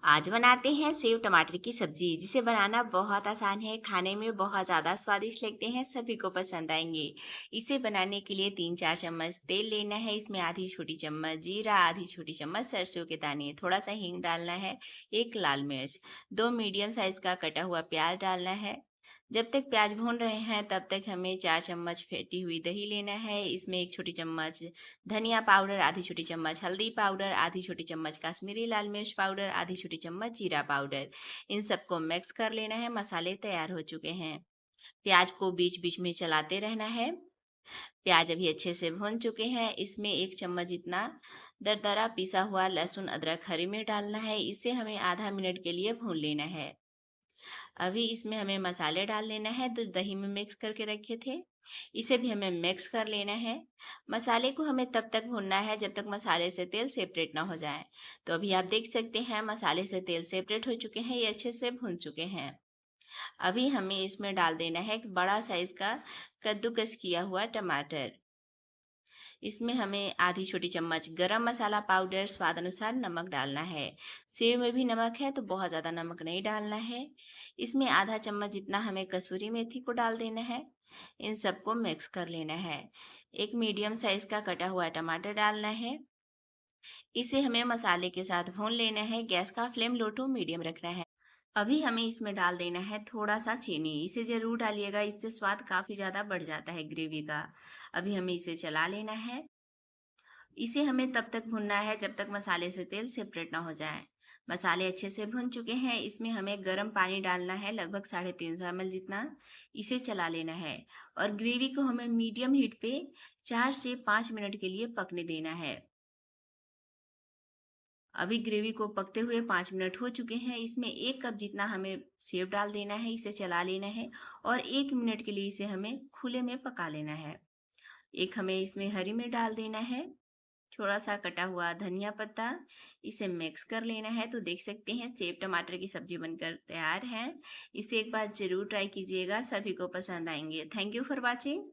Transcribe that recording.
आज बनाते हैं सेव टमाटर की सब्जी जिसे बनाना बहुत आसान है। खाने में बहुत ज़्यादा स्वादिष्ट लगते हैं, सभी को पसंद आएंगे। इसे बनाने के लिए 3-4 चम्मच तेल लेना है। इसमें आधी छोटी चम्मच जीरा, आधी छोटी चम्मच सरसों के दाने, थोड़ा सा हींग डालना है, एक लाल मिर्च, 2 मीडियम साइज का कटा हुआ प्याज डालना है। जब तक प्याज भून रहे हैं तब तक हमें 4 चम्मच फेंटी हुई दही लेना है। इसमें एक छोटी चम्मच धनिया पाउडर, आधी छोटी चम्मच हल्दी पाउडर, आधी छोटी चम्मच कश्मीरी लाल मिर्च पाउडर, आधी छोटी चम्मच जीरा पाउडर। इन सबको मिक्स कर लेना है। मसाले तैयार हो चुके हैं। प्याज को बीच बीच में चलाते रहना है। प्याज अभी अच्छे से भून चुके हैं। इसमें 1 चम्मच जितना दरदरा पिसा हुआ लहसुन अदरक हरी मिर्च डालना है। इसे हमें आधा मिनट के लिए भून लेना है। अभी इसमें हमें मसाले डाल लेना है जो दही में मिक्स करके रखे थे। इसे भी हमें मिक्स कर लेना है। मसाले को हमें तब तक भूनना है जब तक मसाले से तेल सेपरेट ना हो जाए। तो अभी आप देख सकते हैं मसाले से तेल सेपरेट हो चुके हैं, ये अच्छे से भून चुके हैं। अभी हमें इसमें डाल देना है एक बड़ा साइज का कद्दूकस किया हुआ टमाटर। इसमें हमें आधी छोटी चम्मच गरम मसाला पाउडर, स्वाद अनुसार नमक डालना है। सेव में भी नमक है तो बहुत ज़्यादा नमक नहीं डालना है। इसमें आधा चम्मच जितना हमें कसूरी मेथी को डाल देना है। इन सबको मिक्स कर लेना है। एक मीडियम साइज का कटा हुआ टमाटर डालना है। इसे हमें मसाले के साथ भून लेना है। गैस का फ्लेम लो टू मीडियम रखना है। अभी हमें इसमें डाल देना है थोड़ा सा चीनी। इसे ज़रूर डालिएगा, इससे स्वाद काफ़ी ज़्यादा बढ़ जाता है ग्रेवी का। अभी हमें इसे चला लेना है। इसे हमें तब तक भूनना है जब तक मसाले से तेल सेपरेट ना हो जाए। मसाले अच्छे से भुन चुके हैं। इसमें हमें गर्म पानी डालना है, लगभग 350 ml जितना। इसे चला लेना है और ग्रेवी को हमें मीडियम हीट पे 4 से 5 मिनट के लिए पकने देना है। अभी ग्रेवी को पकते हुए 5 मिनट हो चुके हैं। इसमें 1 कप जितना हमें सेव डाल देना है, इसे चला लेना है और 1 मिनट के लिए इसे हमें खुले में पका लेना है। एक हमें इसमें हरी मिर्च डाल देना है, थोड़ा सा कटा हुआ धनिया पत्ता। इसे मिक्स कर लेना है। तो देख सकते हैं सेव टमाटर की सब्जी बनकर तैयार है। इसे एक बार जरूर ट्राई कीजिएगा, सभी को पसंद आएंगे। Thank you for watching.